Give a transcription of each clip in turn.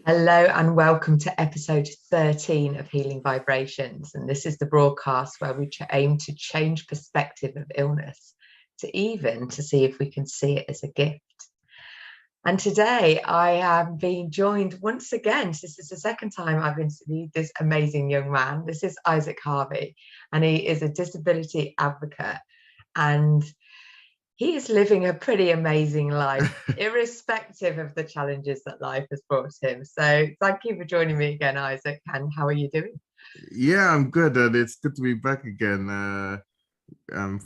Hello and welcome to episode 13 of Healing Vibrations. And this is the broadcast where we aim to change perspective of illness to see if we can see it as a gift. And today I am being joined once again. This is the second time I've interviewed this amazing young man. This is Isaac Harvey, and he is a disability advocate. And he is living a pretty amazing life, irrespective of the challenges that life has brought him. So thank you for joining me again, Isaac. And how are you doing? Yeah, I'm good, and it's good to be back again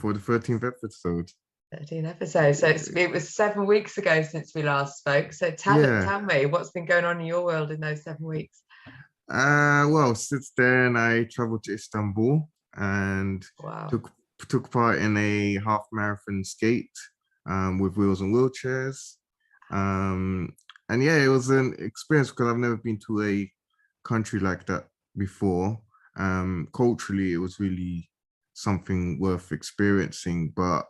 for the 13th episode. 13 episodes. So it was 7 weeks ago since we last spoke. So Yeah. tell me what's been going on in your world in those 7 weeks. Well, since then I traveled to Istanbul and Wow. took part in a half marathon skate with wheels and wheelchairs. And yeah, it was an experience because I've never been to a country like that before. Culturally, it was really something worth experiencing, but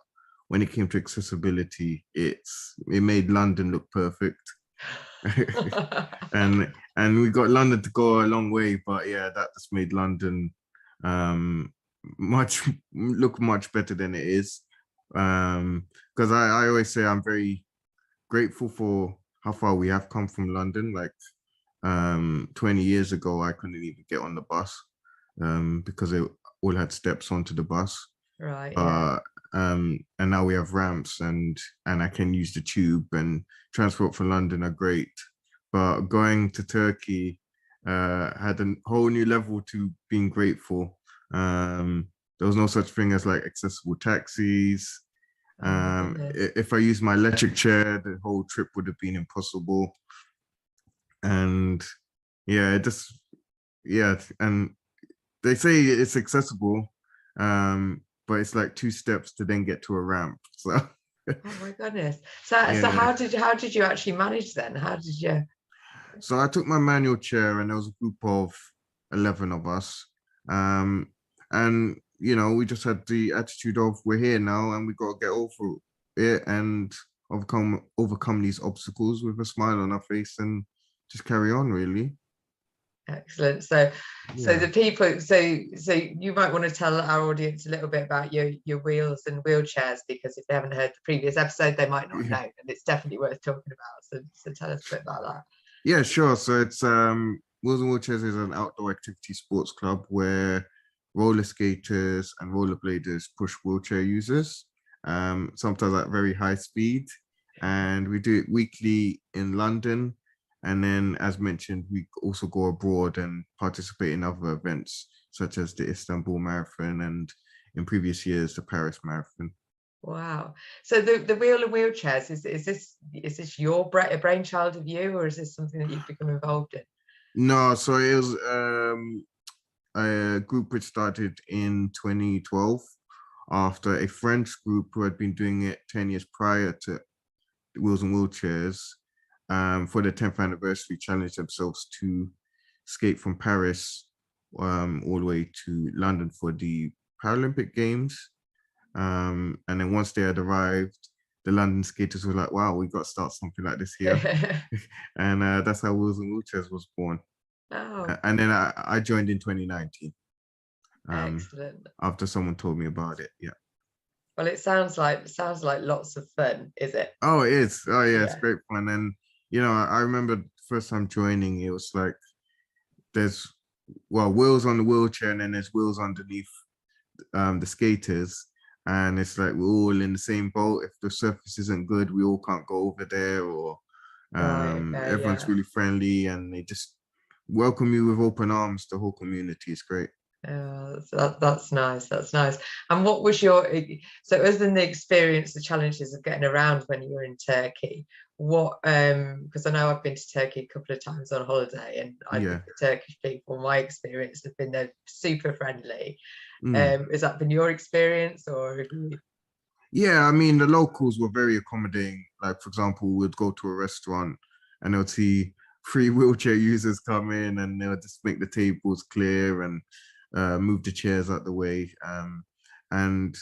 when it came to accessibility, it made London look perfect. and we got London to go a long way, but yeah, that just made London um look much better than it is. Because I always say I'm very grateful for how far we have come from London. Like 20 years ago, I couldn't even get on the bus because they all had steps onto the bus. Right. Yeah. And now we have ramps and I can use the tube, and transport for London are great. But going to Turkey had a whole new level to being grateful. There was no such thing as like accessible taxis. If I used my electric chair, the whole trip would have been impossible. And yeah, and they say it's accessible, but it's like 2 steps to then get to a ramp. So oh my goodness. So how did you actually manage then? How did you? So I took my manual chair, and there was a group of 11 of us. And we just had the attitude of we're here now and we got to get over it and overcome these obstacles with a smile on our face and just carry on, really. Excellent. So Yeah. the people, so you might want to tell our audience a little bit about your wheels and wheelchairs, because if they haven't heard the previous episode, they might not know, and it's definitely worth talking about. So tell us a bit about that. Yeah, sure. So it's Wheels and Wheelchairs is an outdoor activity sports club where roller skaters and rollerbladers push wheelchair users, sometimes at very high speed. And we do it weekly in London. And then, as mentioned, we also go abroad and participate in other events, such as the Istanbul Marathon and in previous years, the Paris Marathon. Wow. So the wheel and wheelchairs, is this your brainchild of you, or is this something that you've become involved in? No, so it was a group which started in 2012 after a French group who had been doing it 10 years prior to Wheels and Wheelchairs for the 10th anniversary challenged themselves to skate from Paris all the way to London for the Paralympic Games. And then once they had arrived, the London skaters were like, wow, we got to start something like this here. And that's how Wheels and Wheelchairs was born. Oh. And then I joined in 2019. Excellent. After someone told me about it. Yeah. Well, it sounds like lots of fun, is it? Oh, it is. Oh, yeah, it's great fun. And I remember the first time joining, it was like there's wheels on the wheelchair, and then there's wheels underneath the skaters, and it's like we're all in the same boat. If the surface isn't good, we all can't go over there, or everyone's really friendly, and they just welcome you with open arms. The whole community is great. That's nice. That's nice. And what was so other than the experience, the challenges of getting around when you were in Turkey, what because I know I've been to Turkey a couple of times on holiday, and I think the Turkish people, my experience, have been they're super friendly. Has that been your experience, or Yeah, I mean, the locals were very accommodating. Like, for example, we'd go to a restaurant and they'll see 3 wheelchair users come in, and they'll just make the tables clear and move the chairs out the way. And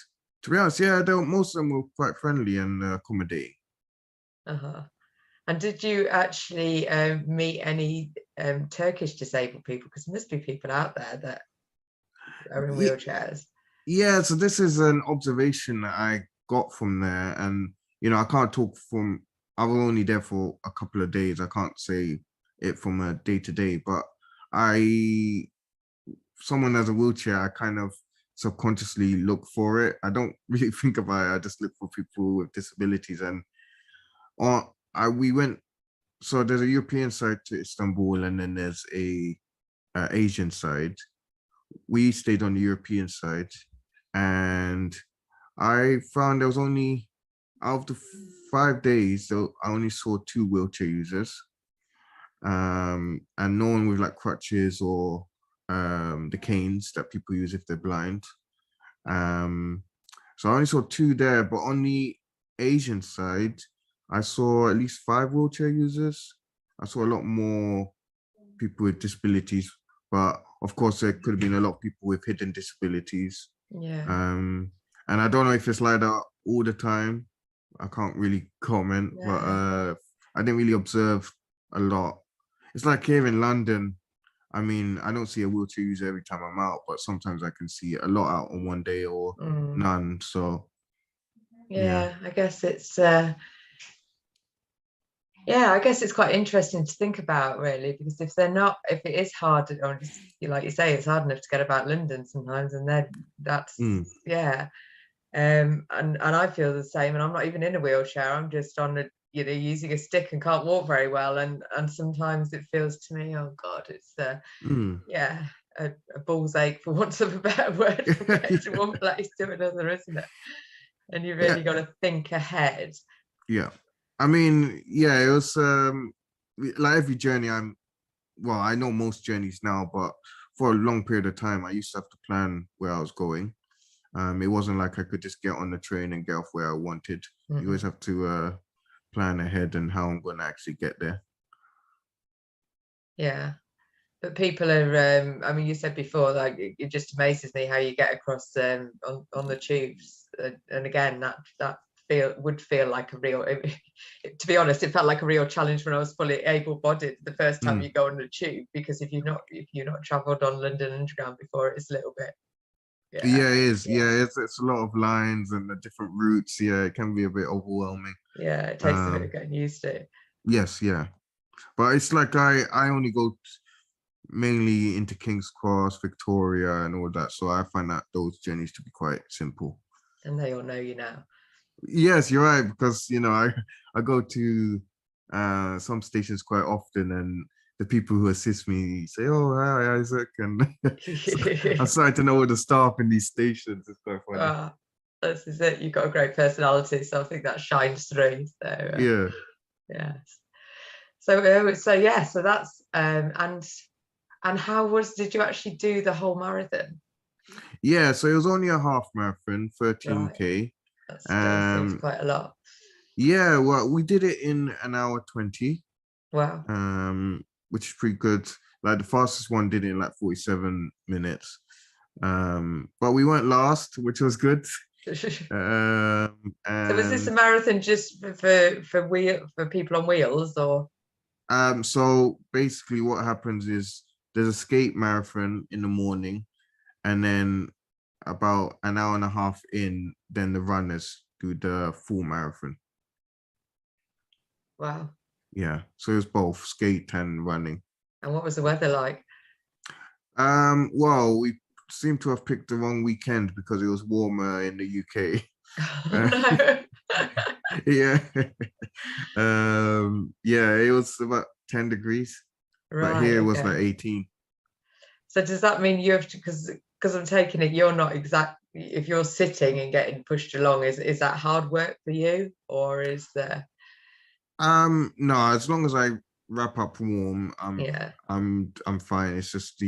to be honest, yeah, most of them were quite friendly and accommodating. Uh-huh. And did you actually meet any Turkish disabled people? Because there must be people out there that are in wheelchairs. Yeah, so this is an observation that I got from there, and I can't talk from. I was only there for a couple of days. I can't say it from a day to day, but I, someone has a wheelchair, I kind of subconsciously look for it. I don't really think about it. I just look for people with disabilities, and we went. So there's a European side to Istanbul, and then there's a Asian side. We stayed on the European side, and I found there was only, out of the 5 days, though, I only saw two wheelchair users, and no one with like crutches or the canes that people use if they're blind. So I only saw two there, but on the Asian side, I saw at least 5 wheelchair users. I saw a lot more people with disabilities, but of course there could have been a lot of people with hidden disabilities. Yeah. And I don't know if it's like that all the time. I can't really comment, but I didn't really observe a lot. It's like here in London. I mean, I don't see a wheelchair user every time I'm out, but sometimes I can see a lot out on one day or none. So yeah, I guess it's I guess it's quite interesting to think about, really, because if it is hard, or like you say, it's hard enough to get about London sometimes, and then that's and I feel the same, and I'm not even in a wheelchair. I'm just on using a stick and can't walk very well, and sometimes it feels to me, oh God, it's a bull's ache, for want of a better word, from getting to one place to another, isn't it? And you really got to think ahead. Yeah, I mean, it was like every journey. I know most journeys now, but for a long period of time, I used to have to plan where I was going. It wasn't like I could just get on the train and get off where I wanted. You always have to plan ahead and how I'm going to actually get there. Yeah, but people are. I mean, you said before, like, it just amazes me how you get across on the tubes, and again, that would feel like a real. To be honest, it felt like a real challenge when I was fully able-bodied the first time you go on the tube, because if you've not travelled on London Underground before, it's a little bit. Yeah, it is. Yeah, it's a lot of lines and the different routes. Yeah, it can be a bit overwhelming. Yeah, it takes a bit of getting used to. Yes, yeah, but it's like I only go mainly into King's Cross, Victoria, and all that, so I find that those journeys to be quite simple. And they all know you now. Yes, you're right, because I go to some stations quite often, and the people who assist me say, "Oh, hi, Isaac," and so I'm starting to know all the staff in these stations. It's quite funny. This is it. You've got a great personality, so I think that shines through. So yes. So that's and how did you actually do the whole marathon? Yeah, so it was only a half marathon, 13K. That still seems quite a lot. Yeah, well, we did it in an hour 20. Wow. Which is pretty good. Like the fastest one did it in like 47 minutes. But we went last, which was good. So was this a marathon just for people on wheels, or? So basically what happens is there's a skate marathon in the morning, and then about an hour and a half in, then the runners do the full marathon. Wow. Yeah, so it was both skate and running. And what was the weather like? Well, we seem to have picked the wrong weekend because it was warmer in the UK. No. Yeah. Yeah, it was about 10 degrees. Right, but here it was like 18. So does that mean you have to, because I'm taking it you're not if you're sitting and getting pushed along, is that hard work for you, or is there? No, as long as I wrap up warm, I'm fine. It's just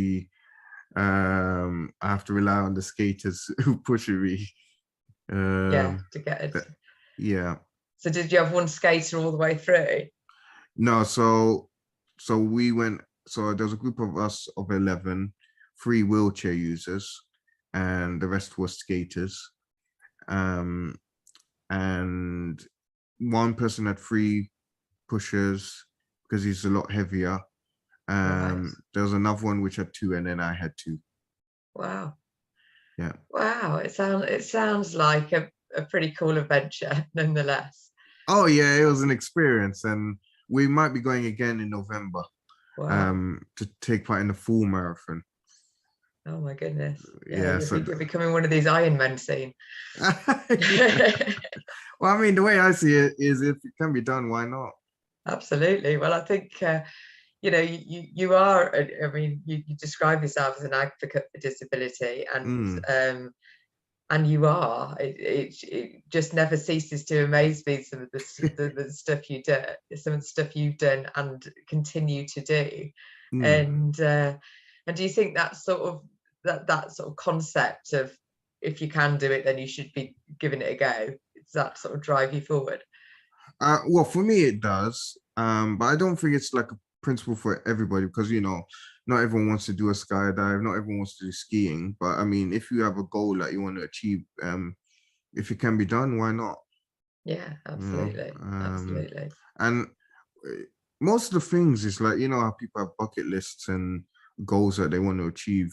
I have to rely on the skaters who push me. To get it. Yeah. So did you have one skater all the way through? No, so we went. So there was a group of us of 11, 3 wheelchair users, and the rest were skaters. And one person had 3 pushers because he's a lot heavier. Right. There was another one which had 2, and then I had 2. Wow. Yeah. Wow. It sounds like a pretty cool adventure, nonetheless. Oh yeah, it was an experience, and we might be going again in November Wow. to take part in the full marathon. Oh my goodness. Yeah, Yeah, so you're becoming one of these Iron Men soon. yeah. Well, I mean, the way I see it is, if it can be done, why not? Absolutely. Well, I think you are. I mean, you describe yourself as an advocate for disability, Mm, and you are. It just never ceases to amaze me, some of the stuff you do, some of the stuff you've done and continue to do, mm. and do you think that sort of that sort of concept of, if you can do it, then you should be giving it a go? Does that sort of drive you forward? Well, for me it does, but I don't think it's like a principle for everybody because not everyone wants to do a skydive, not everyone wants to do skiing. But I mean, if you have a goal that you want to achieve, if it can be done, why not? Yeah, You know, absolutely, absolutely. and uh, most of the things is like how people have bucket lists and goals that they want to achieve.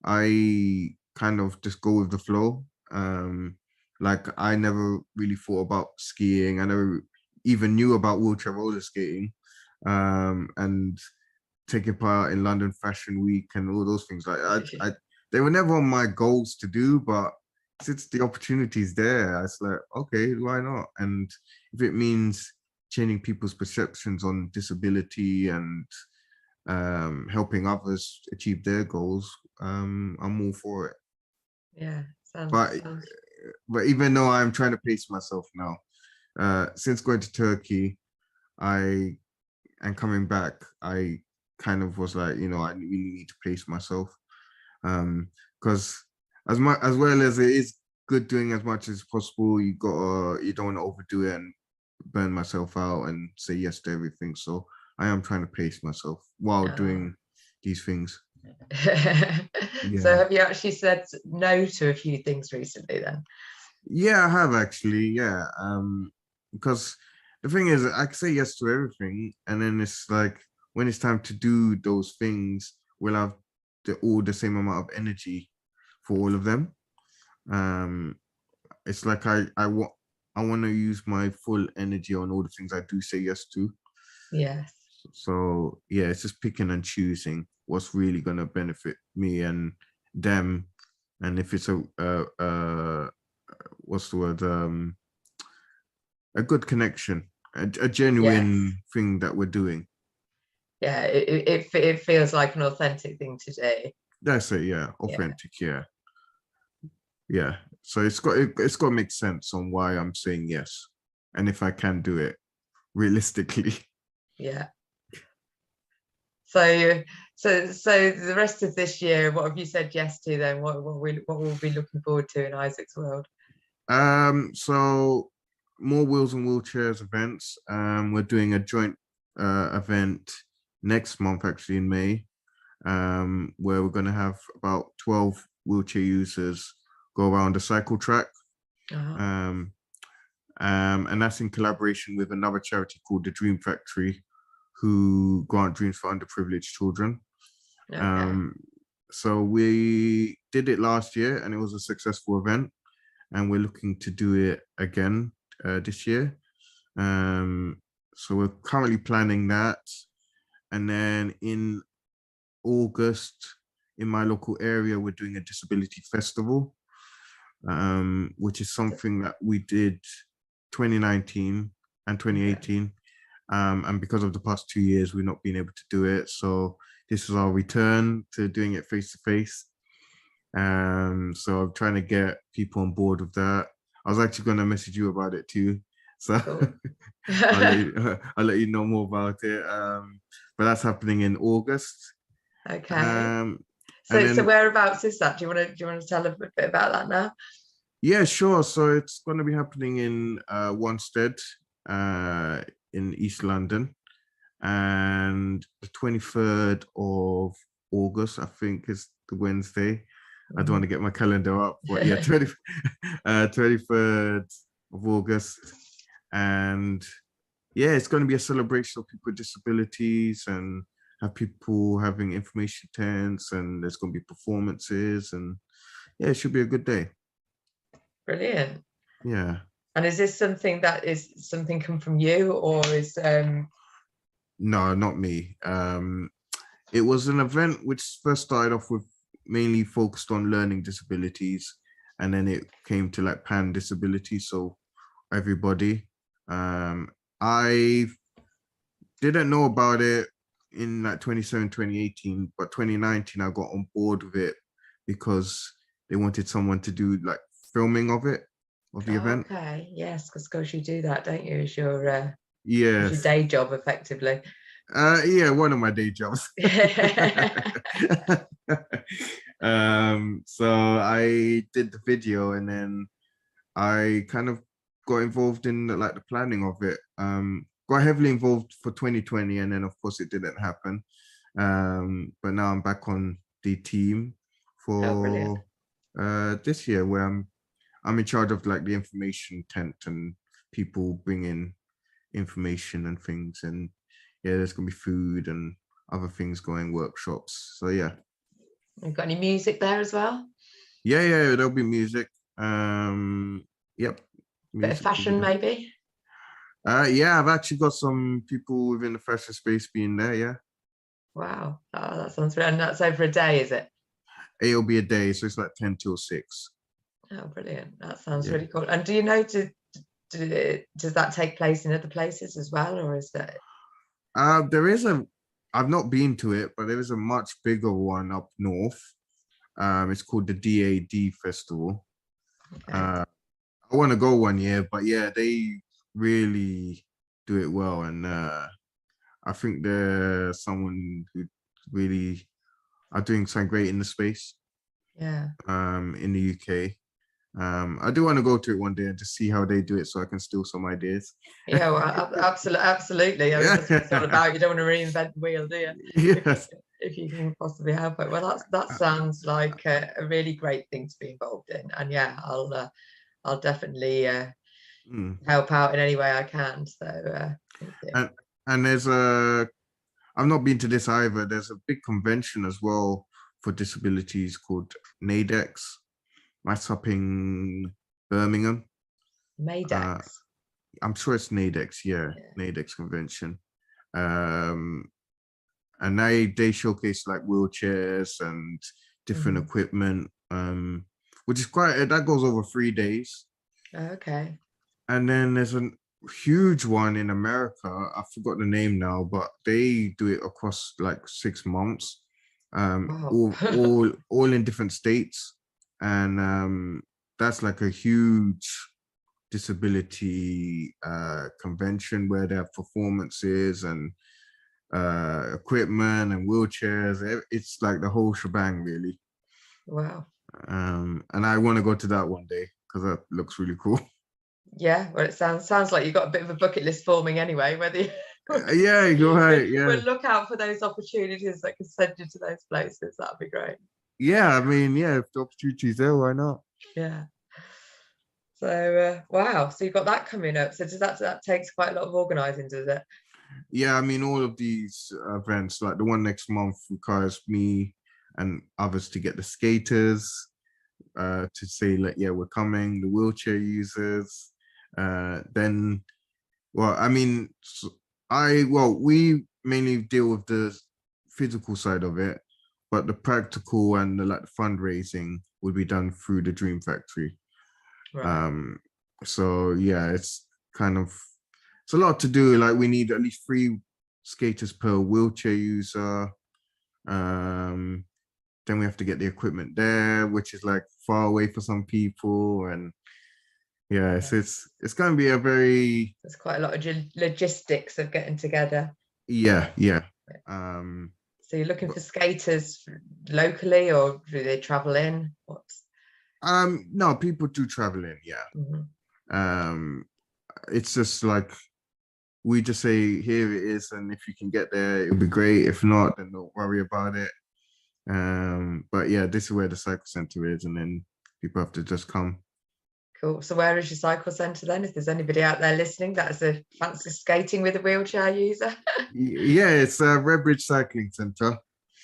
I kind of just go with the flow. Like I never really thought about skiing. I never even knew about wheelchair roller skating, and taking part in London Fashion Week and all those things. Like they were never on my goals to do, but since the opportunity's there, it's like, okay, why not? And if it means changing people's perceptions on disability and helping others achieve their goals, I'm all for it. Yeah, But sounds. but even though I'm trying to pace myself now, since going to Turkey, I and coming back, I kind of was like, I really need to pace myself. Because as well as it is good doing as much as possible, you don't want to overdo it and burn myself out and say yes to everything. So I am trying to pace myself while Oh. doing these things. So Yeah. have you actually said no to a few things recently then? Yeah, I have actually. Yeah. Because the thing is, I can say yes to everything, and then it's like when it's time to do those things, we'll have all the same amount of energy for all of them. Um, it's like I want to use my full energy on all the things I do say yes to. Yes. So yeah, it's just picking and choosing what's really gonna benefit me and them, and if it's a what's the word a good connection, a Yes. genuine thing that we're doing. Yeah, it feels like an authentic thing to do. That's it. Yeah, Yeah. authentic. Yeah, yeah. So it's got to make sense on why I'm saying yes, and if I can do it realistically. Yeah. So the rest of this year, what have you said yes to then? What will we be looking forward to in Isaac's world? So more wheels and wheelchairs events. We're doing a joint event next month, actually in May, where we're going to have about 12 wheelchair users go around a cycle track. Uh-huh. Um, and that's in collaboration with another charity called the Dream Factory, who grant dreams for underprivileged children. Okay. Um, so we did it last year, and it was a successful event, and we're looking to do it again this year. So we're currently planning that, and then in August, in my local area, we're doing a disability festival, which is something that we did 2019 and Okay. 2018. And because of the past 2 years, we've not been able to do it. So this is our return to doing it face to face. So I'm trying to get people on board with that. I was actually going to message you about it too. So Cool. I'll let you know more about it. But that's happening in August. Okay. Um, and So then whereabouts is that? Do you want to tell a bit about that now? yeah, sure. So it's going to be happening in Wanstead, uh, in East London, and the 23rd of August, I think, is the Wednesday. I don't want to get my calendar up, but yeah, 23rd of August. And yeah, it's going to be a celebration of people with disabilities, and have people having information tents, and there's going to be performances, and yeah, it should be a good day. Brilliant. Yeah. And is this something that is something come from you, or is No, not me. It was an event which first started off with mainly focused on learning disabilities, and then it came to like pan disability, so everybody. I didn't know about it in like 2018, but 2019 I got on board with it because they wanted someone to do like filming of it, of the oh, event. okay, yes, because you do that, don't you, as your Yes. day job effectively. Yeah, one of my day jobs. So I did the video, and then I kind of got involved in like the planning of it. Got heavily involved for 2020, and then of course it didn't happen. But now I'm back on the team Oh, brilliant. for this year, where I'm in charge of like the information tent and people bringing information and things, and yeah, there's gonna be food and other things going, workshops. So yeah. You've got any music there as well? Yeah, there'll be music. Yep, Bit of music will be fashion there. maybe? Yeah, I've actually got some people within the fashion space being there. Yeah, Wow, oh, that sounds brilliant. And that's over a day, is it? it'll be a day, so it's like 10 till 6. Oh, brilliant. That sounds Yeah. really cool. And do you know, does that take place in other places as well, or is that There is a. I've not been to it, but there is a much bigger one up north. It's called the DAD Festival. okay? Uh, I want to go one year, but yeah, they really do it well, and I think they're someone who really are doing something great in the space Yeah. in the UK. I do want to go to it one day and just see how they do it, so I can steal some ideas. Yeah, well, absolutely. I mean, that's what it's all Yeah. about. You don't want to reinvent the wheel, do you? If, Yes. if you can possibly help it. Well, that sounds like a really great thing to be involved in. And yeah, I'll definitely Mm. help out in any way I can. So thank you. And there's a. I've not been to this either. There's a big convention as well for disabilities called NADEX. That's up in Birmingham. Uh, Maydex. I'm sure it's NADEX. Yeah, Yeah. NADEX convention. Um, and they showcase like wheelchairs and different Mhm. equipment, which is quite that goes over 3 days. Okay. And then there's a huge one in America. I forgot the name now, but they do it across like 6 months, Wow. all in different states, and that's like a huge disability convention where they have performances and equipment and wheelchairs. It's like the whole shebang, really. Wow. And I want to go to that one day because that looks really cool. Yeah, well, it sounds like you've got a bit of a bucket list forming anyway. Whether you Yeah, go ahead. Yeah, we'll look out for those opportunities that can send you to those places. That'd be great. yeah. I mean, yeah, if the opportunity's there, why not? Yeah. So wow. So you've got that coming up. So does that takes quite a lot of organising, does it? Yeah, I mean, all of these events, like the one next month, requires me and others to get the skaters to say, like, yeah, we're coming. The wheelchair users, then, well, I mean, we mainly deal with the physical side of it, but the practical and the like fundraising would be done through the Dream Factory. Right. Um, so yeah, it's a lot to do. Like we need at least 3 skaters per wheelchair user. Um, then we have to get the equipment there, which is like far away for some people, and yeah, Yeah. it's going to be a very There's quite a lot of logistics of getting together. yeah. Um, So you're looking but, for skaters locally, or do they travel in? What's no, people do travel in, yeah. Mhm. Um, it's just like we just say here it is, and if you can get there, it'll be great. If not, then don't worry about it. But yeah, this is where the cycle center is, and then people have to just come. Cool. So where is your cycle centre then? If there's anybody out there listening that's a fancy skating with a wheelchair user. Yeah, it's Redbridge Cycling Centre.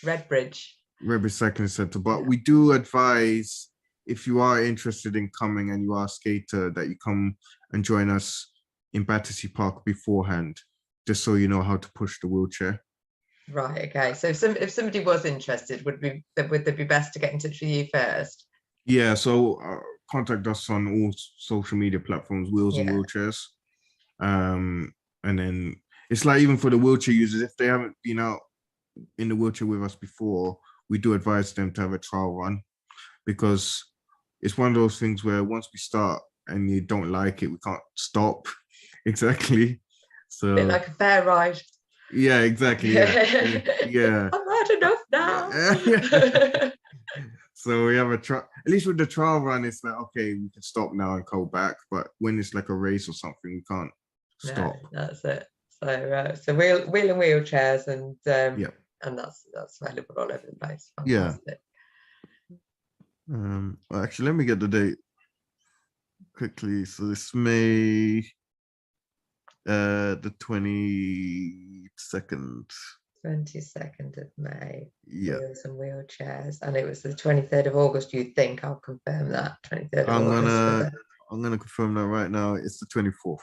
Redbridge. Redbridge Cycling Centre. But Yeah. we do advise, if you are interested in coming and you are a skater, that you come and join us in Battersea Park beforehand, just so you know how to push the wheelchair. Right. Okay. So if somebody was interested, would they be best to get in touch with you first? Yeah. So contact us on all social media platforms, Wheels and Yeah. Wheelchairs. And then it's like, even for the wheelchair users, if they haven't been out in the wheelchair with us before, we do advise them to have a trial run, because it's one of those things where once we start and you don't like it, we can't stop. Exactly. So Bit like a fair ride. yeah, exactly. Yeah. I've had enough now. Yeah. So we have at least with the trial run, it's like, okay, we can stop now and go back. But when it's like a race or something, we can't stop. No, that's it. So wheel and wheelchairs, and Yeah. and that's available all over the place. Yeah. Fantastic. Well, actually, let me get the date quickly. So this May the 22nd. 22nd of May. Yeah. Wheels and wheelchairs, and it was the 23rd of August. You think? I'll confirm that. 23rd of I'm August. gonna confirm that right now. It's the 24th.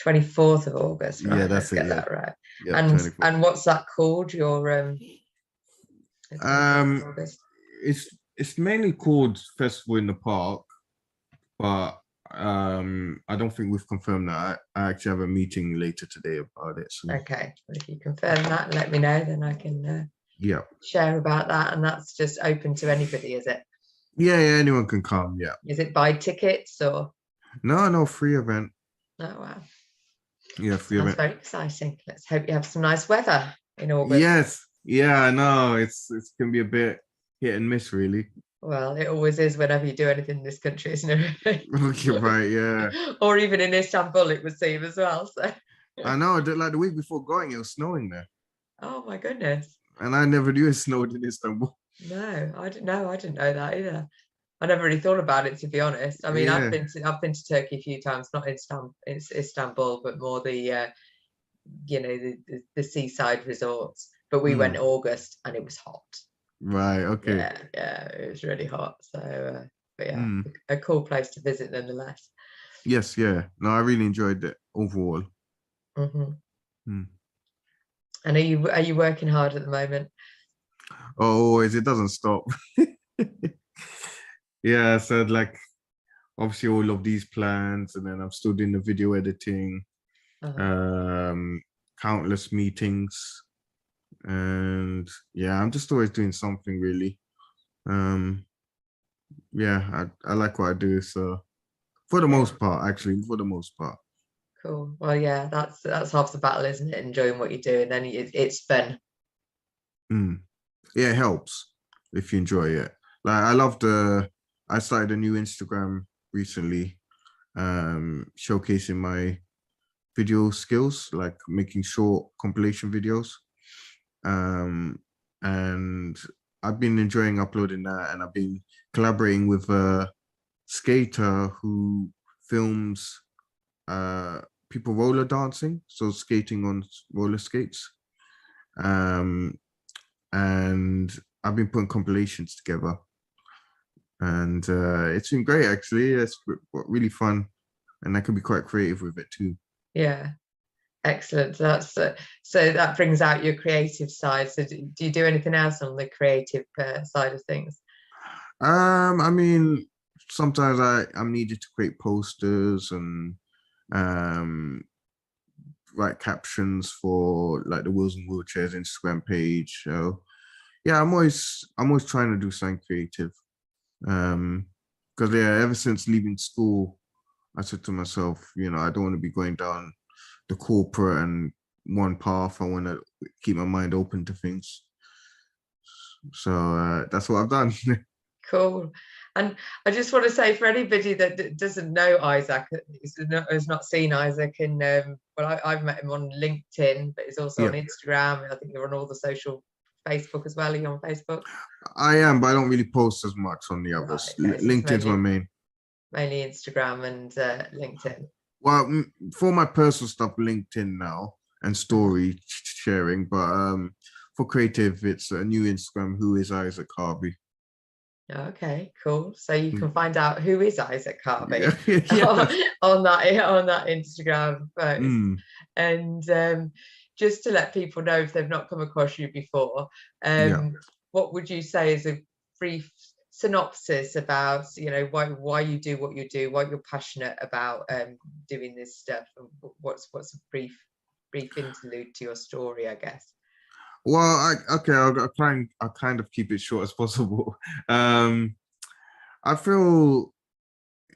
24th of August. Right. Yeah, that's Let's get it. Yeah. that right. Yeah. 24th. And what's that called? Your It's mainly called Festival in the Park, but I don't think we've confirmed that. I actually have a meeting later today about it. So. Okay, well, if you confirm that and let me know, then I can share about that. And that's just open to anybody, is it? Yeah, anyone can come. Yeah. Is it buy tickets or? No, free event. Oh wow. Yeah, free Sounds event. very exciting. Let's hope you have some nice weather in August. Yes. Yeah, I know. It can be a bit hit and miss, really. Well, it always is whenever you do anything in this country, isn't it? Okay, right, yeah. Or even in Istanbul, it would seem as well. So I know, like the week before going, it was snowing there. Oh my goodness. And I never knew it snowed in Istanbul. No, I didn't know that either. I never really thought about it, to be honest. I mean, Yeah. I've been to Turkey a few times, not in Istanbul, but more the the seaside resorts. But we went August and it was hot. Right. Okay. Yeah, it was really hot. So, but yeah, a cool place to visit nonetheless. Yes. Yeah. No, I really enjoyed it overall. And are you working hard at the moment? Always. It doesn't stop. Yeah. So like, obviously, all of these plans, and then I'm still doing the video editing, countless meetings, and yeah, I'm just always doing something, really. Yeah, I like what I do, so for the most part, Cool. Well, yeah, that's half the battle, isn't it? Enjoying what you do, and then it's fun. Yeah, it helps if you enjoy it. Like I started a new Instagram recently, showcasing my video skills, like making short compilation videos. And I've been enjoying uploading that, and I've been collaborating with a skater who films people roller dancing, so skating on roller skates. And I've been putting compilations together, and it's been great, actually. It's really fun, and I can be quite creative with it too. Yeah, excellent. That's so that brings out your creative side. So do you do anything else on the creative side of things? I mean, sometimes I'm needed to create posters and write captions for like the Wheels and Wheelchairs Instagram page. So yeah, I'm always trying to do something creative. Because yeah, ever since leaving school, I said to myself, I don't want to be going down the corporate and one path. I want to keep my mind open to things. So that's what I've done. Cool. And I just want to say, for anybody that doesn't know Isaac, has not seen Isaac, and well, I've met him on LinkedIn, but he's also on Instagram. I think you're on all the social, Facebook as well. Are you on Facebook? I am, but I don't really post as much on the others. Right, okay, so LinkedIn's my main. Mainly Instagram and LinkedIn. Well, for my personal stuff, LinkedIn now and Uh-huh. story sharing, but for creative, it's a new Instagram. Who is Isaac Harvey? Okay, cool. So you Mm. can find out who is Isaac Yeah, Harvey yeah. on that Instagram post. Mm, And just to let people know if they've not come across you before, yeah. what would you say is a brief synopsis about, why you do what you do, why you're passionate about doing this stuff, and what's a brief interlude to your story, I guess. Well, okay, I'll kind of keep it short as possible. Um, I feel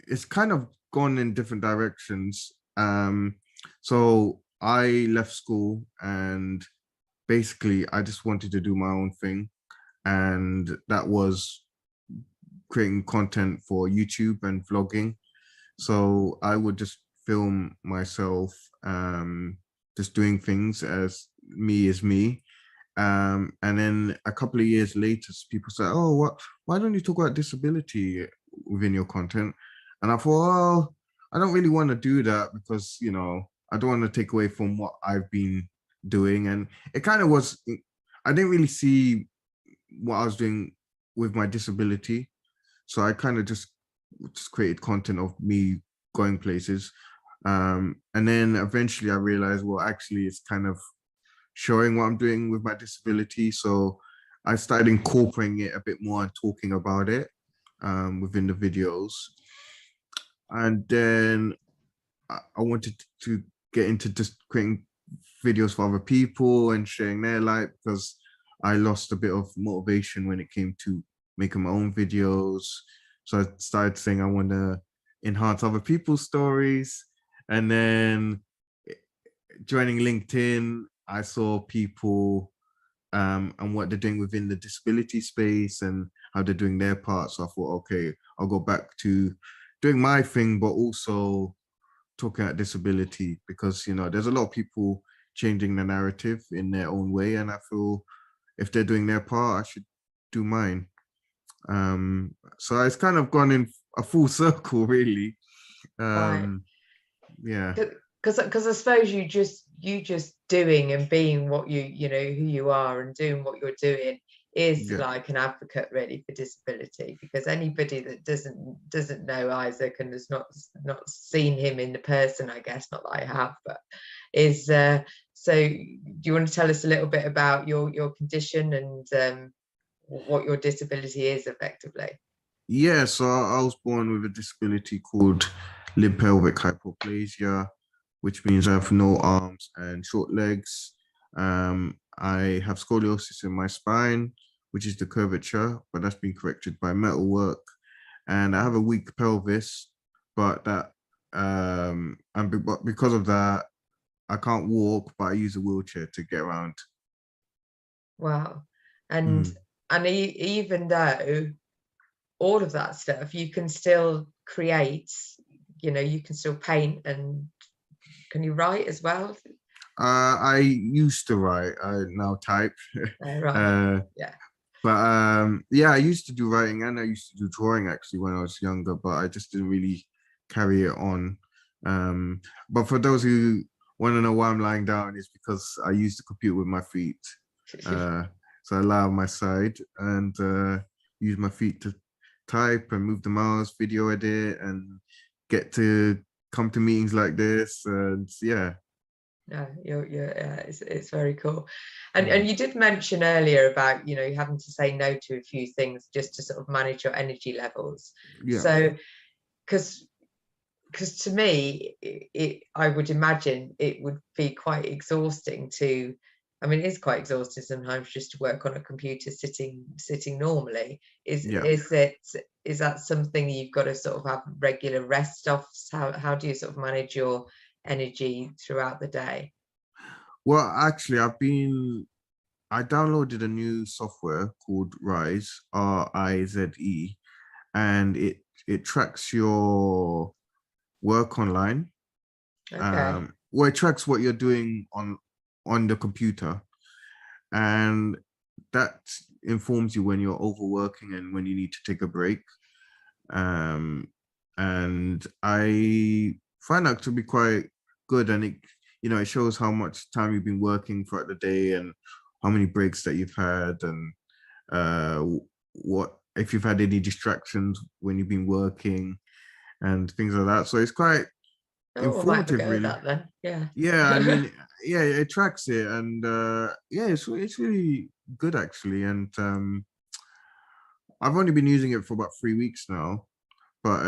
it's kind of gone in different directions. So I left school and basically I just wanted to do my own thing, and that was creating content for YouTube and vlogging. So I would just film myself, just doing things as me is me. And then a couple of years later, people say, "Oh, why don't you talk about disability within your content?" And I thought, "Oh, I don't really want to do that because, I don't want to take away from what I've been doing." And it kind of was, I didn't really see what I was doing with my disability. So I kind of just created content of me going places. And then eventually I realized, well, actually, it's kind of showing what I'm doing with my disability. So I started incorporating it a bit more and talking about it within the videos. And then I wanted to get into just creating videos for other people and sharing their life, because I lost a bit of motivation when it came to making my own videos. So I started saying I want to enhance other people's stories. And then joining LinkedIn, I saw people and what they're doing within the disability space and how they're doing their part. So I thought, okay, I'll go back to doing my thing, but also talking about disability, because there's a lot of people changing the narrative in their own way, and I feel if they're doing their part, I should do mine. So it's kind of gone in a full circle, really. Right. Yeah, Because I suppose you just doing and being what who you are and doing what you're doing is yeah, like an advocate really for disability, because anybody that doesn't know Isaac and has not seen him in the person, I guess, not that I have, but is so do you want to tell us a little bit about your condition and what your disability is effectively? yeah. So I was born with a disability called pelvic hypoplasia, which means I have no arms and short legs. I have scoliosis in my spine, which is the curvature, but that's been corrected by metal work. And I have a weak pelvis, but but because of that, I can't walk, but I use a wheelchair to get around. Wow. and Mm. even though all of that stuff, you can still create, you can still paint, and can you write as well? I used to write, I now type. Right. uh, Yeah. but yeah, I used to do writing and I used to do drawing actually when I was younger, but I just didn't really carry it on. But for those who want to know why I'm lying down, is because I use the computer with my feet. Uh, so I lie on my side and use my feet to type and move the mouse, video edit, and get to come to meetings like this. And yeah. No, you're yeah, it's very cool. And Mm, you did mention earlier about, having to say no to a few things just to sort of manage your energy levels. yeah. So, because to me, I would imagine it would be quite exhausting to, I mean, it is quite exhausting sometimes just to work on a computer sitting normally. Is Yeah. is it is that something you've got to sort of have regular rest offs? How do you sort of manage your energy throughout the day? Well, actually, I downloaded a new software called Rise, Rize, and it tracks your work online. Okay. Well, it tracks what you're doing on the computer, and that informs you when you're overworking and when you need to take a break. Um, and I find that to be quite good. And it shows how much time you've been working throughout the day and how many breaks that you've had, and what if you've had any distractions when you've been working and things like that. So it's quite Oh, I might have a informative, go at really. that then. Yeah. Yeah, I mean, yeah, it tracks it, and yeah, it's really good actually. And I've only been using it for about 3 weeks now, but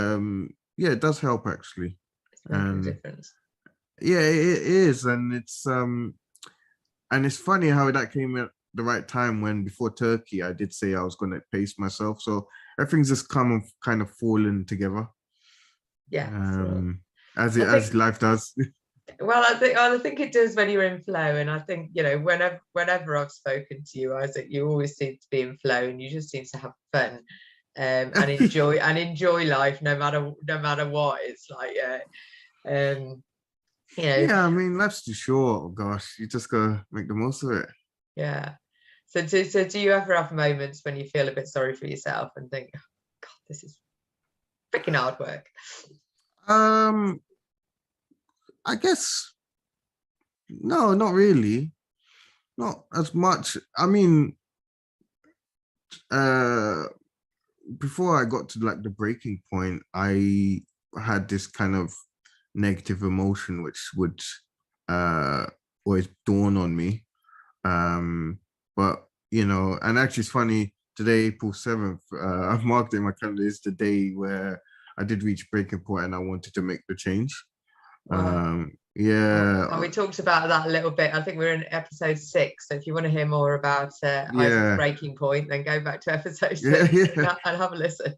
yeah, it does help actually. It's making a And difference. yeah, it is, and it's funny how that came at the right time, when before Turkey I did say I was going to pace myself, so everything's just kind of fallen together, Yeah. So as I as think, life does. well, I think it does when you're in flow. And I think, whenever I've spoken to you, Isaac, you always seem to be in flow, and you just seem to have fun, and enjoy life no matter what. It's like, um, you know, Yeah, I mean, life's too short. Gosh, you just gotta make the most of it. yeah. So do you ever have moments when you feel a bit sorry for yourself and think, oh, God, this is freaking hard work? Um, I guess no, not really. Not as much. I mean, uh, before I got to like the breaking point, I had this kind of negative emotion which would uh always dawn on me. Um, but and actually it's funny, today, April 7th, I've marked it in my calendar, is the day where I did reach breaking point and I wanted to make the change. Wow. Yeah, And we talked about that a little bit. I think we're in episode 6. So if you want to hear more about Isaac's yeah, breaking point, then go back to episode yeah, 6 yeah. and have a listen.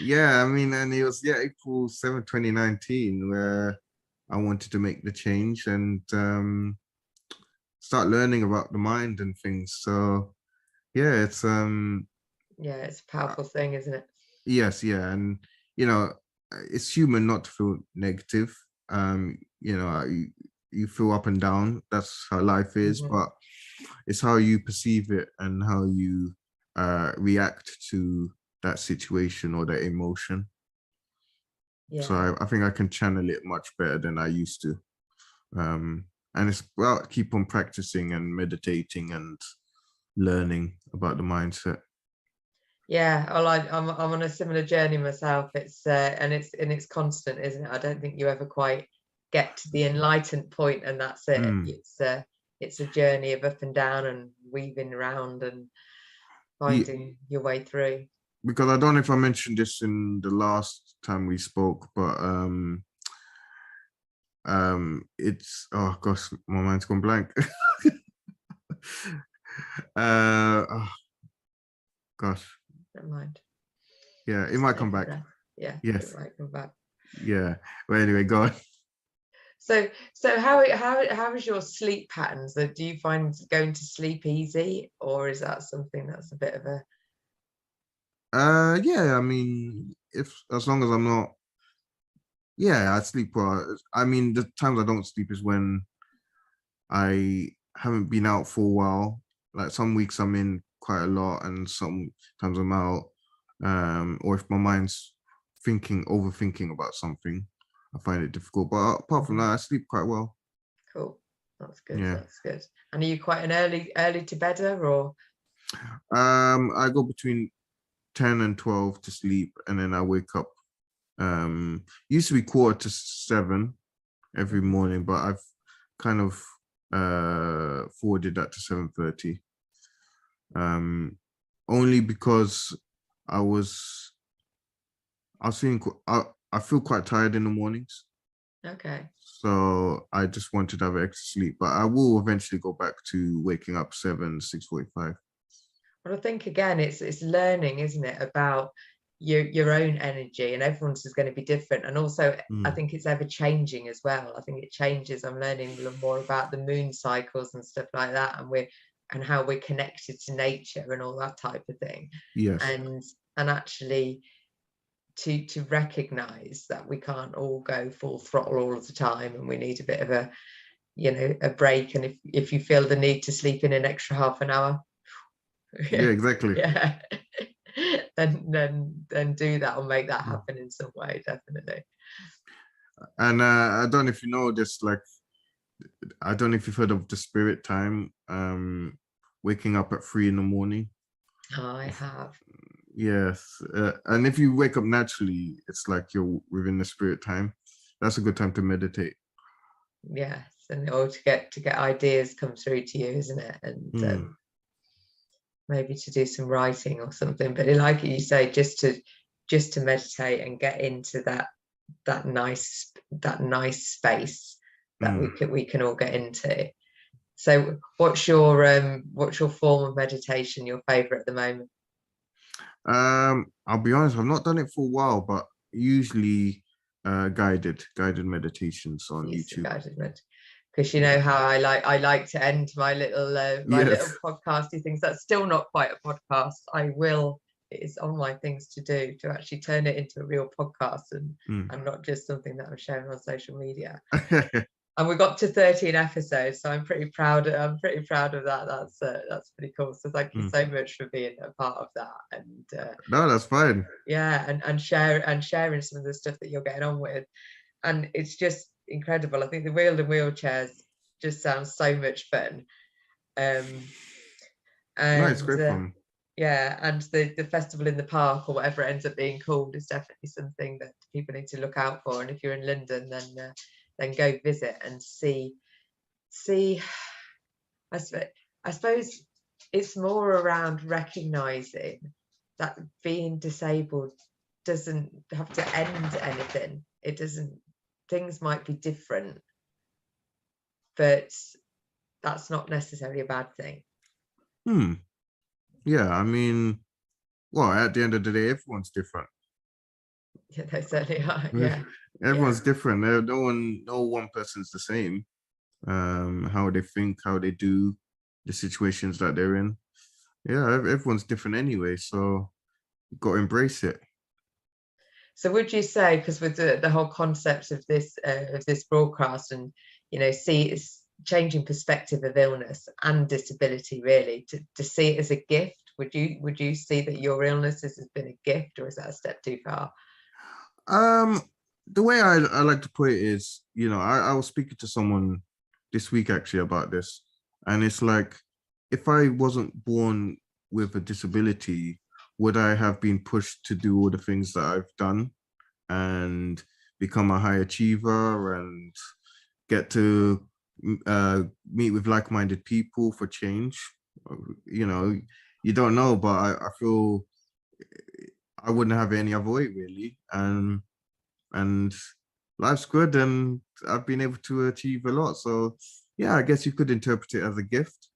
Yeah, I mean, and it was, yeah, April 7th, 2019, where I wanted to make the change and start learning about the mind and things. So yeah, it's Yeah, it's a powerful thing, isn't it? yes, yeah, and you know, it's human not to feel negative. You feel up and down. That's how life is, Mhm. but it's how you perceive it and how you react to that situation or that emotion. So Yeah. I think I can channel it much better than I used to. And it's about keep on practicing and meditating and learning about the mindset. Yeah, well, I'm on a similar journey myself. It's constant, isn't it? I don't think you ever quite get to the enlightened point, and that's it. Mm. It's a journey of up and down and weaving around and Yeah, finding your way through. because I don't know if I mentioned this in the last time we spoke, but it's, oh gosh, my mind's gone blank. Oh, gosh, Never mind. yeah, it Just might take come a back. breath. Yeah, it Yes, might come back. yeah. Well, anyway, go on. So how is your sleep patterns? Do you find going to sleep easy, or is that something that's a bit of a Yeah, I mean, if as long as I'm not, yeah, I sleep well. I mean, the times I don't sleep is when I haven't been out for a while. Like some weeks I'm in quite a lot, and sometimes I'm out. Or if my mind's overthinking about something, I find it difficult. But apart from that, I sleep quite well. cool? That's good. Yeah. That's good. And are you quite an early to bedder, or I go between 10 and 12 to sleep, and then I wake up. Used to be 6:45 every morning, but I've kind of forwarded that to 7:30. Only because I was I was feeling I feel quite tired in the mornings, okay? so I just wanted to have extra sleep. But I will eventually go back to waking up 6:45. But I think again, it's learning, isn't it, about your own energy, and everyone's is going to be different. And also, I Mm. think it's ever changing as well. I think it changes. I'm learning a little more about the moon cycles and stuff like that, and how we're connected to nature and all that type of thing. Yes. And actually to recognize that we can't all go full throttle all of the time, and we need a bit of a break. And if you feel the need to sleep in an extra half an hour, Yeah, yeah, exactly. yeah, then do that or make that happen in some way, definitely. And I don't know if you know this, like, I don't know if you've heard of the spirit time, waking up at 3 a.m. I have. Yes, and if you wake up naturally, it's like you're within the spirit time. That's a good time to meditate. Yes, and or to get ideas come through to you, isn't it? And maybe to do some writing or something. But like you say, just to meditate and get into that nice space that we can all get into. So what's your form of meditation, your favorite at the moment? I'll be honest, I've not done it for a while, but usually guided meditations on YouTube. Because you know how I like to end my little little podcasty things. That's still not quite a podcast. It is on my things to do, to actually turn it into a real podcast and not just something that I'm sharing on social media. And we got to 13 episodes, so I'm pretty proud of that. That's pretty cool. So thank you so much for being a part of that. And no, that's fine. Yeah, and sharing some of the stuff that you're getting on with. And it's just incredible. I think the wheeled and wheelchairs just sounds so much fun. And no, it's great fun. Yeah, and the festival in the park, or whatever it ends up being called, is definitely something that people need to look out for. And if you're in London, then go visit and see. I suppose it's more around recognizing that being disabled doesn't have to end anything. It doesn't. Things might be different, but that's not necessarily a bad thing. Yeah, I mean, well, at the end of the day, everyone's different. Yeah, they certainly are. Yeah, everyone's different. No one person's the same. How they think, how they do, the situations that they're in. Yeah, everyone's different anyway, so you've got to embrace it. So would you say, because with the whole concept of this broadcast, and see it's changing perspective of illness and disability, really to see it as a gift, would you see that your illness has been a gift, or is that a step too far? The way I like to put it is, I was speaking to someone this week actually about this, and it's like, if I wasn't born with a disability, would I have been pushed to do all the things that I've done and become a high achiever and get to meet with like-minded people for change? You don't know, but I feel I wouldn't have it any other way, really. And life's good, and I've been able to achieve a lot. So yeah, I guess you could interpret it as a gift.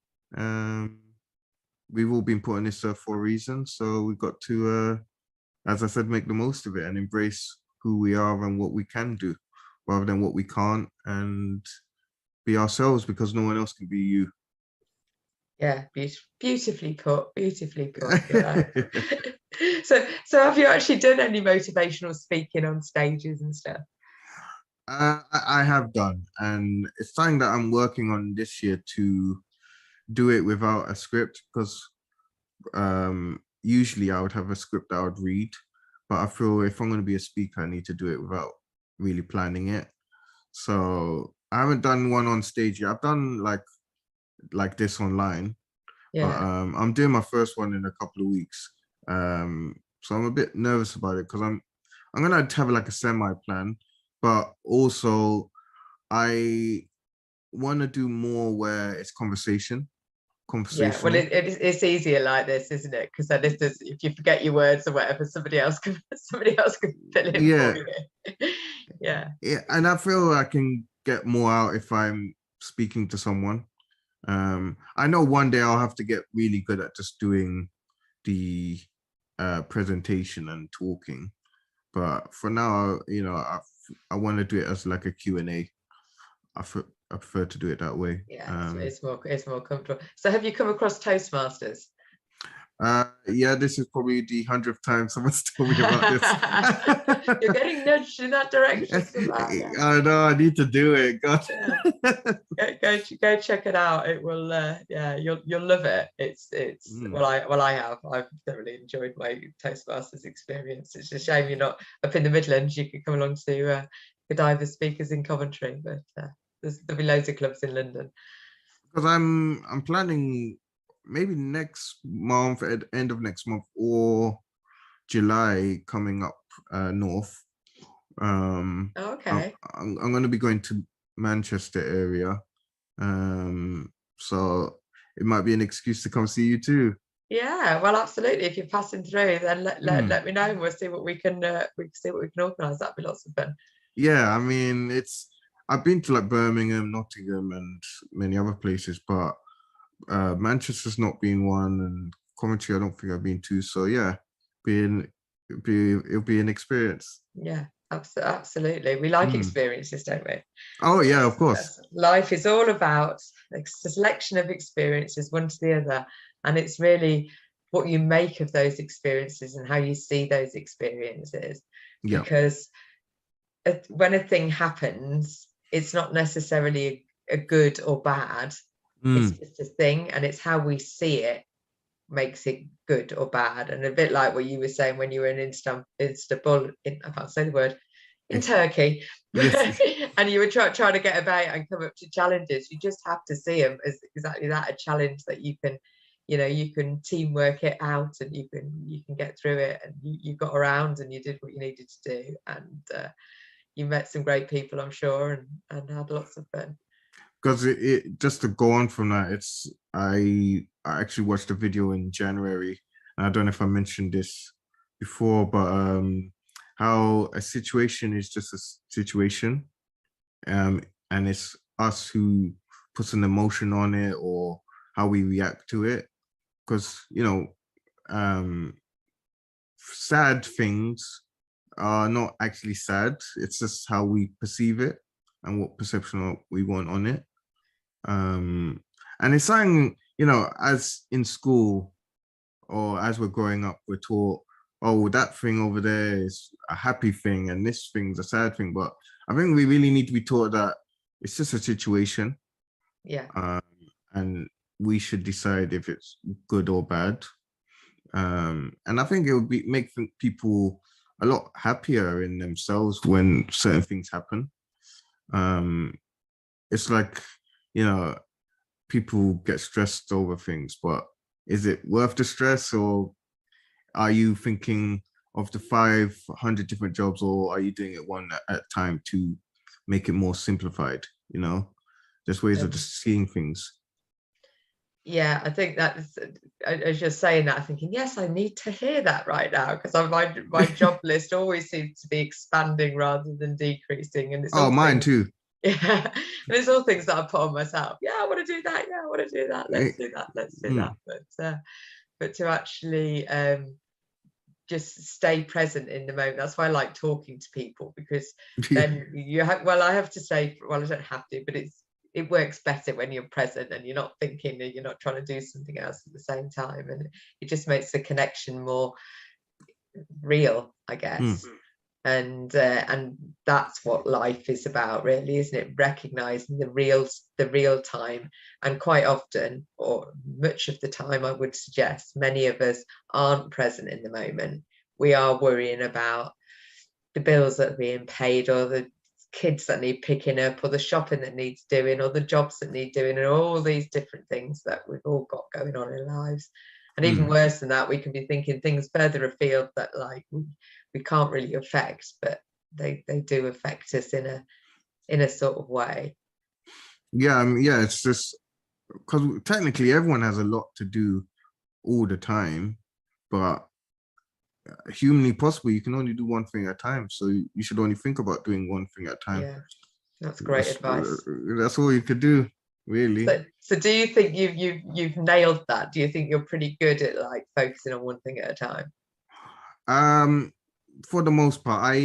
We've all been put on this earth for a reason, so we've got to, as I said, make the most of it and embrace who we are and what we can do, rather than what we can't, and be ourselves, because no one else can be you. Yeah, beautifully put. So have you actually done any motivational speaking on stages and stuff? I have done, and it's something that I'm working on this year, to do it without a script, because usually I would have a script that I would read, but I feel if I'm going to be a speaker, I need to do it without really planning it. So I haven't done one on stage yet. I've done like this online, but I'm doing my first one in a couple of weeks. So I'm a bit nervous about it, because I'm gonna have like a semi plan, but also I want to do more where it's conversation. Yeah, well, it's easier like this, isn't it? Because then if you forget your words or whatever, somebody else can fill in for you. Yeah, and I feel I can get more out if I'm speaking to someone. I know one day I'll have to get really good at just doing the presentation and talking, but for now, I want to do it as like a Q&A. I prefer to do it that way. Yeah, it's more comfortable. So have you come across Toastmasters? Yeah, this is probably the 100th time someone's told me about this. You're getting nudged in that direction somehow. Yeah. I know, I need to do it. God. Yeah. Go check it out. It will yeah, you'll love it. It's Mm. I've thoroughly enjoyed my Toastmasters experience. It's a shame you're not up in the Midlands. You could come along to Godiva Speakers in Coventry, but there'll be loads of clubs in London. Because I'm planning maybe next month, at the end of next month, or July, coming up north. Okay. I'm going to be going to Manchester area, so it might be an excuse to come see you too. Yeah, well, absolutely. If you're passing through, then Mm. let me know, and we'll see what we can organise. That'd be lots of fun. Yeah, I mean, I've been to like Birmingham, Nottingham, and many other places, but Manchester's not been one, and Coventry I don't think I've been to. So yeah, it'll be an experience. Yeah, absolutely. We like Mm. experiences, don't we? Oh yeah, of course. Life is all about a selection of experiences, one to the other, and it's really what you make of those experiences and how you see those experiences. Yeah. Because when a thing happens, it's not necessarily a good or bad. It's just a thing, and it's how we see it makes it good or bad. And a bit like what you were saying when you were in Istanbul, I can't say the word, in Turkey, Yes. and you were trying to get about and come up to challenges. You just have to see them as exactly that, a challenge that you can, you can teamwork it out, and you can get through it, and you got around and you did what you needed to do, and you met some great people, I'm sure, and had lots of fun. Because it just to go on from that, I actually watched a video in January, and I don't know if I mentioned this before, but how a situation is just a situation, and it's us who puts an emotion on it or how we react to it. Because sad things are not actually sad. It's just how we perceive it and what perception we want on it. And it's something, as in school or as we're growing up, we're taught, oh, that thing over there is a happy thing and this thing's a sad thing. But I think we really need to be taught that it's just a situation. Yeah. And we should decide if it's good or bad. And I think it would make people a lot happier in themselves when certain things happen. It's like, people get stressed over things, but is it worth the stress, or are you thinking of the 500 different jobs, or are you doing it one at a time to make it more simplified? There's ways of just seeing things. Yeah, I think that's, as you're saying that, I'm thinking, yes, I need to hear that right now, because my job list always seems to be expanding rather than decreasing. And it's all mine things, too. yeah, and it's all things that I put on myself. Yeah, I want to do that. Yeah, I want to do that. Let's do that. Let's do that. But to actually just stay present in the moment. That's why I like talking to people, because then I have to say, well, I don't have to, but it works better when you're present and you're not thinking, and you're not trying to do something else at the same time, and it just makes the connection more real, I guess. And that's what life is about, really, isn't it? Recognizing the real time. And quite often, or much of the time, I would suggest many of us aren't present in the moment. We are worrying about the bills that are being paid, or the kids that need picking up, or the shopping that needs doing, or the jobs that need doing, and all these different things that we've all got going on in lives. And even worse than that, we can be thinking things further afield that we can't really affect, but they do affect us in a sort of way. Yeah, it's just because technically everyone has a lot to do all the time, but humanly possible, you can only do one thing at a time. So you should only think about doing one thing at a time. Yeah, that's great advice. That's all you could do, really. So do you think you've nailed that? Do you think you're pretty good at like focusing on one thing at a time? For the most part,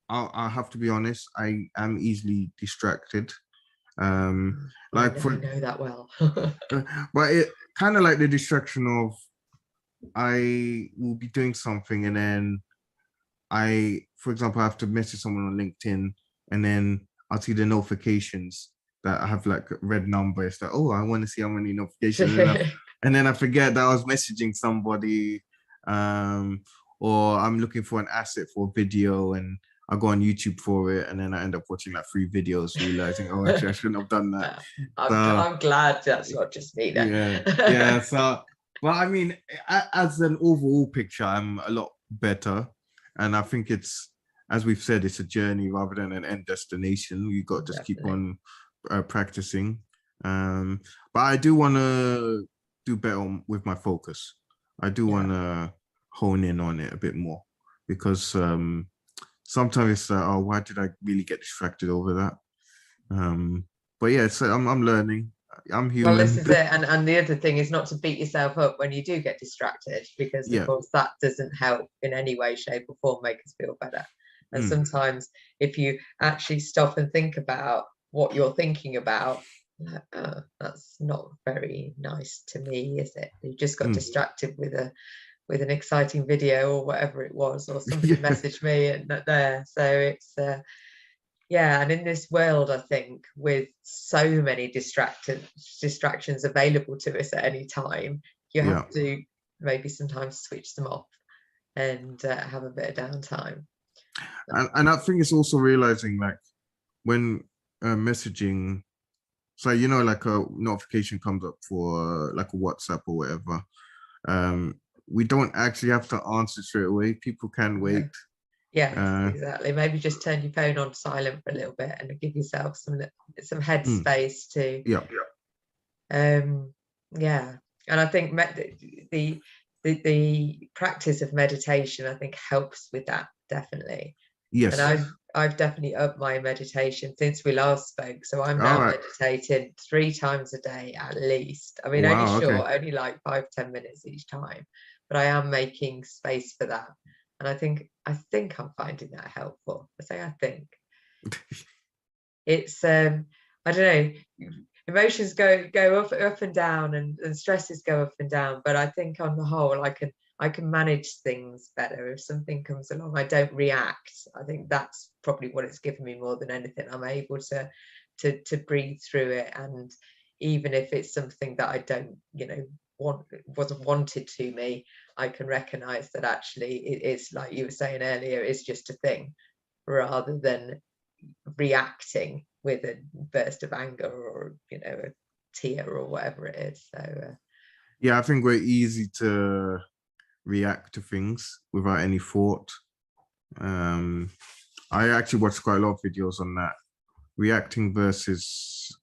I'll have to be honest, I am easily distracted. I Like know that well. but it kind of like the distraction of I will be doing something and then for example, I have to message someone on LinkedIn and then I'll see the notifications that I have like a red number. It's like, oh, I want to see how many notifications. And then I forget that I was messaging somebody, um, or I'm looking for an asset for a video and I go on YouTube for it. And then I end up watching like 3 videos, realizing, oh, actually, I shouldn't have done that. So, I'm glad that's not just me then. yeah, yeah. So, but I mean, as an overall picture, I'm a lot better. And I think it's, as we've said, it's a journey rather than an end destination. You got to just keep on practicing. But I do want to do better with my focus. I do want to hone in on it a bit more because sometimes it's like, oh, why did I really get distracted over that? But yeah, so I'm learning. I'm human. Well, this is it. And the other thing is not to beat yourself up when you do get distracted, because of course that doesn't help in any way, shape or form make us feel better. And sometimes if you actually stop and think about what you're thinking about, that's not very nice to me, is it? You just got distracted with an exciting video or whatever it was, or somebody messaged me and there. So it's and in this world, I think, with so many distractions available to us at any time, you have to maybe sometimes switch them off and have a bit of downtime. And I think it's also realizing, like, when messaging, so like a notification comes up for like a WhatsApp or whatever, we don't actually have to answer straight away. People can wait. Yes, exactly. Maybe just turn your phone on silent for a little bit and give yourself some headspace to. And I think the practice of meditation, I think, helps with that, definitely. Yes. And I've definitely upped my meditation since we last spoke. So I'm now meditating 3 times a day at least. I mean, only short, only like 5-10 minutes each time, but I am making space for that. And I think I'm finding that helpful. I say I think. It's I don't know, emotions go up and down, and stresses go up and down, but I think on the whole I can manage things better. If something comes along, I don't react. I think that's probably what it's given me more than anything. I'm able to breathe through it, and even if it's something that I don't wasn't wanted to me, I can recognize that actually it is, like you were saying earlier, it's just a thing, rather than reacting with a burst of anger or a tear or whatever it is. So I think we're easy to react to things without any thought. I actually watched quite a lot of videos on that, reacting versus,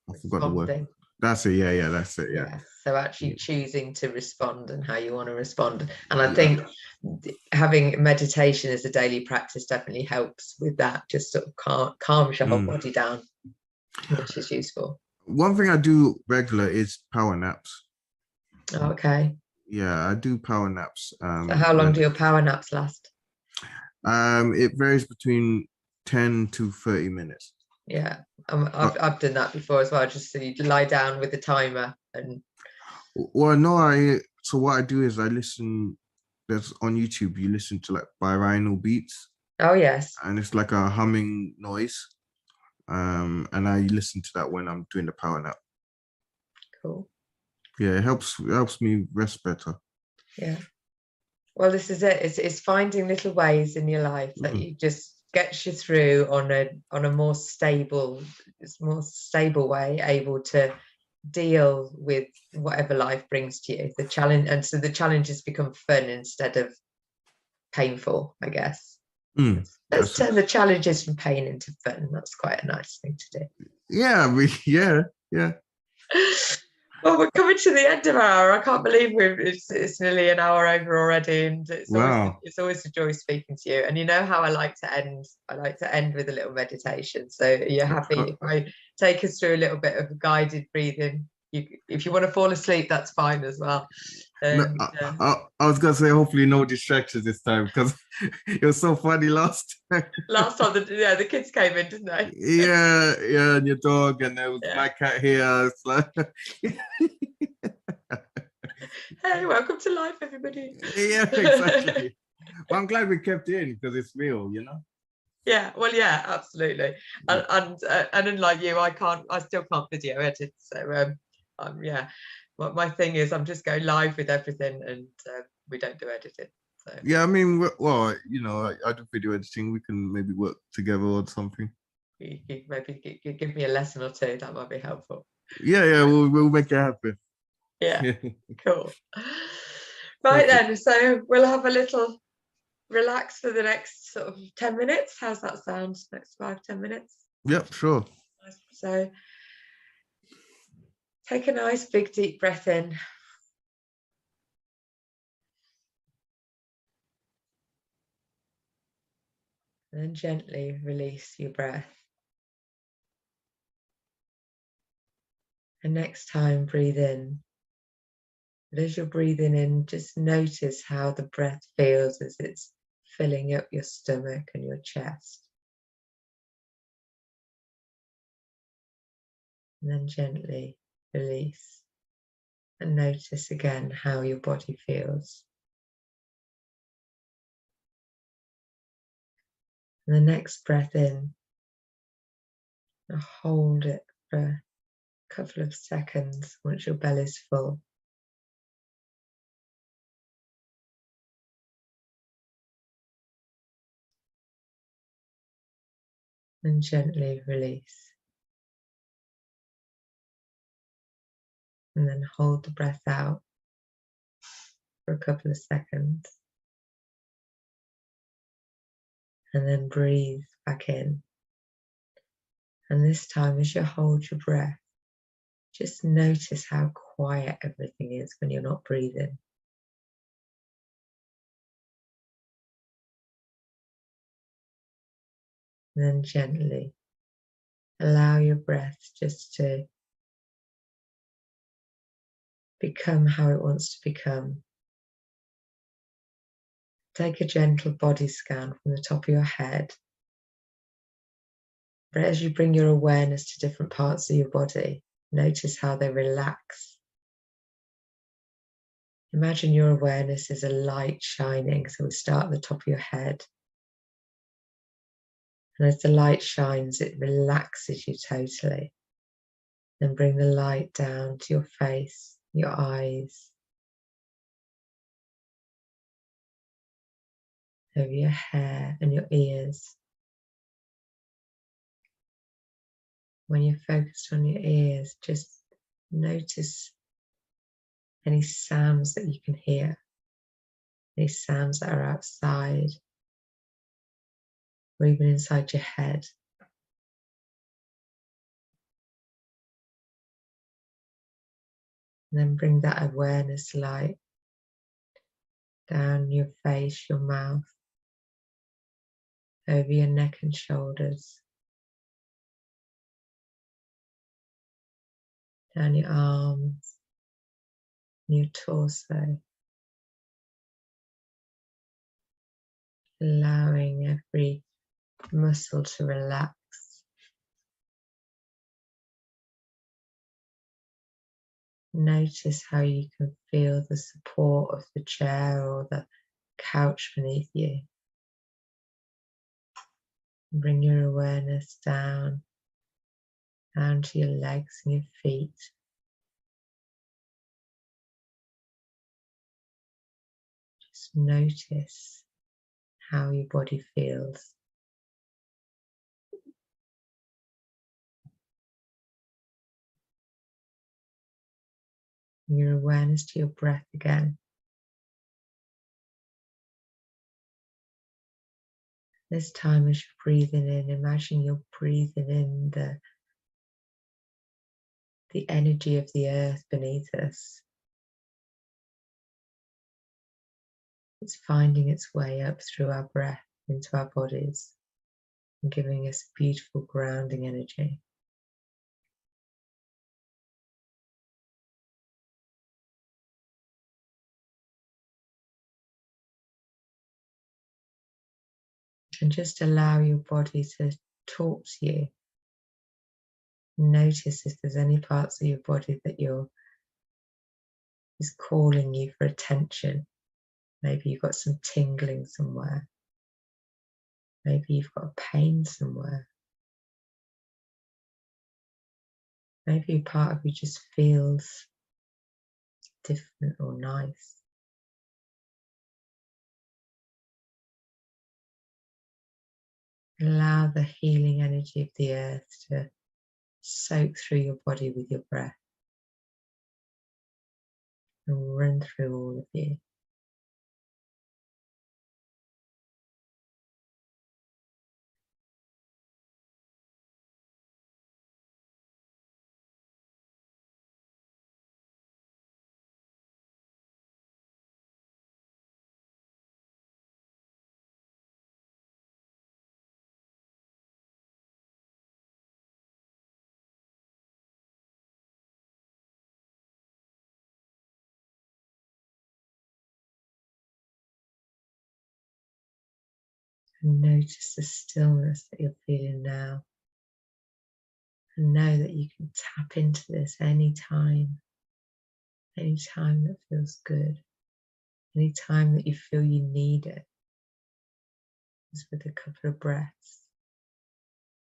I forgot the word. That's it. Yeah, that's it. Yeah. So actually choosing to respond and how you want to respond. And I think having meditation as a daily practice definitely helps with that. Just sort of calms your whole body down, which is useful. One thing I do regular is power naps. Okay. Yeah, I do power naps. So how long do your power naps last? It varies between 10 to 30 minutes. Yeah, I've done that before as well. Just so you lie down with the timer and. Well, no, so what I do is I listen. There's on YouTube, you listen to like binaural beats. Oh yes. And it's like a humming noise, and I listen to that when I'm doing the power nap. Cool. Yeah, it helps me rest better. Yeah. Well, this is it. It's finding little ways in your life that you just gets you through on a more stable way, able to deal with whatever life brings to you. The challenge, and so the challenges become fun instead of painful, I guess. Let's turn the challenges from pain into fun. That's quite a nice thing to do. Yeah. Well, we're coming to the end of our hour. I can't believe it's nearly an hour over already, and it's always a joy speaking to you. And you know how I like to end. I like to end with a little meditation. So you're happy if I take us through a little bit of guided breathing? If you want to fall asleep, that's fine as well. And, I was gonna say hopefully no distractions this time, because it was so funny last time. Last time, the kids came in, didn't they? Yeah, and your dog, and there was my cat here. It's like Hey, welcome to life, everybody. Yeah, exactly. But I'm glad we kept it in because it's real, you know. Yeah, well, yeah, absolutely. Yeah. And unlike you, I still can't video edit. So yeah, my thing is I'm just going live with everything, and we don't do editing. So Yeah, I mean, well, you know, I do video editing. We can maybe work together or something. maybe give me a lesson or two. That might be helpful. Yeah, we'll make it happen. Yeah, cool. Right Perfect. then, so we'll have a little relax for the next sort of 10 minutes. How's that sound? Next 5-10 minutes. Yep, sure. So take a nice big deep breath in. And then gently release your breath. And next time, breathe in. But as you're breathing in, just notice how the breath feels as it's filling up your stomach and your chest. And then gently release. And notice again how your body feels. And the next breath in, and hold it for a couple of seconds once your belly's full. And gently release. And then hold the breath out for a couple of seconds. And then breathe back in. And this time, as you hold your breath, just notice how quiet everything is when you're not breathing. And then gently allow your breath just to become how it wants to become. Take a gentle body scan from the top of your head. But as you bring your awareness to different parts of your body, notice how they relax. Imagine your awareness is a light shining. So we start at the top of your head. And as the light shines, it relaxes you totally. Then bring the light down to your face, your eyes, over your hair and your ears. When you're focused on your ears, just notice any sounds that you can hear, any sounds that are outside, or even inside your head. And then bring that awareness light down your face, your mouth, over your neck and shoulders, down your arms, your torso, allowing every muscle to relax. Notice how you can feel the support of the chair or the couch beneath you. Bring your awareness down to your legs and your feet. Just notice how your body feels. Your awareness to your breath again. This time as you're breathing in, imagine you're breathing in the energy of the earth beneath us. It's finding its way up through our breath into our bodies and giving us beautiful grounding energy. And just allow your body to talk to you. Notice if there's any parts of your body that you're is calling you for attention. Maybe you've got some tingling somewhere. Maybe you've got a pain somewhere. Maybe a part of you just feels different or nice. Allow the healing energy of the earth to soak through your body with your breath and run through all of you. And notice the stillness that you're feeling now. And know that you can tap into this anytime that feels good, anytime that you feel you need it. Just with a couple of breaths,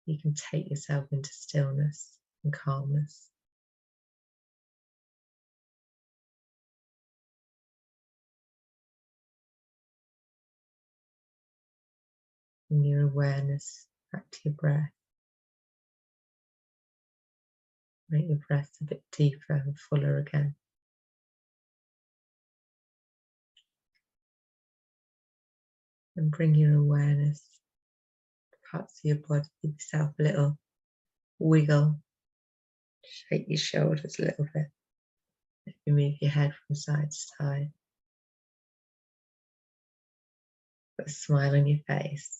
you can take yourself into stillness and calmness. Bring your awareness back to your breath. Make your breath a bit deeper and fuller again. And bring your awareness to parts of your body. Give yourself a little wiggle. Shake your shoulders a little bit. Maybe move your head from side to side. Put a smile on your face.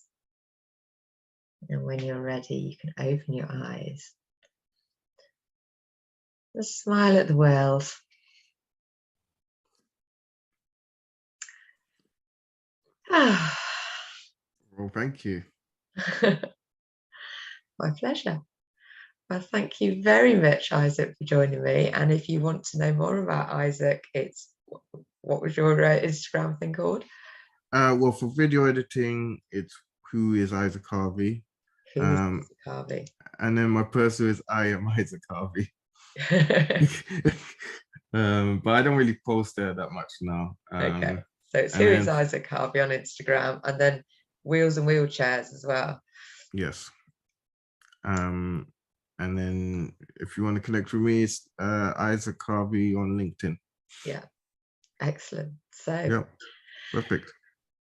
And when you're ready, you can open your eyes. Just smile at the world. Well, thank you. My pleasure. Well, thank you very much, Isaac, for joining me. And if you want to know more about Isaac, it's what was your Instagram thing called? Well, for video editing, it's Who is Isaac Harvey? Who is Isaac Harvey? And then my personal is I am Isaac Harvey. But I don't really post there that much now. Okay, so it's Who is Isaac Harvey on Instagram, and then Wheels and Wheelchairs as well. Yes. And then if you want to connect with me, it's Isaac Harvey on LinkedIn. Yeah, excellent. So yeah, perfect.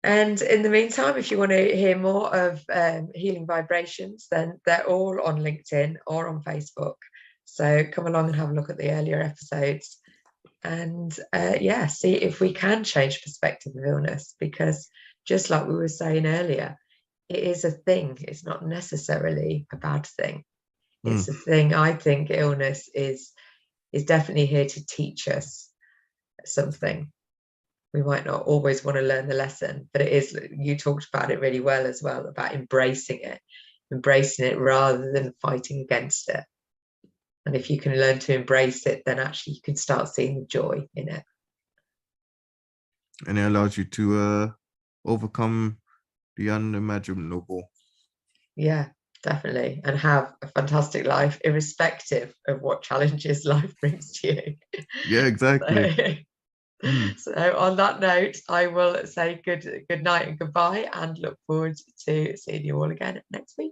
And in the meantime, if you want to hear more of Healing Vibrations, then they're all on LinkedIn or on Facebook. So come along and have a look at the earlier episodes and yeah, see if we can change perspective of illness, because just like we were saying earlier, it is a thing. It's not necessarily a bad thing. It's a thing. I think illness is definitely here to teach us something. We might not always want to learn the lesson, but it is, you talked about it really well as well, about embracing it rather than fighting against it. And if you can learn to embrace it, then actually you can start seeing the joy in it. And it allows you to overcome the unimaginable. Yeah, definitely. And have a fantastic life, irrespective of what challenges life brings to you. Yeah, exactly. So on that note, I will say good night and goodbye, and look forward to seeing you all again next week.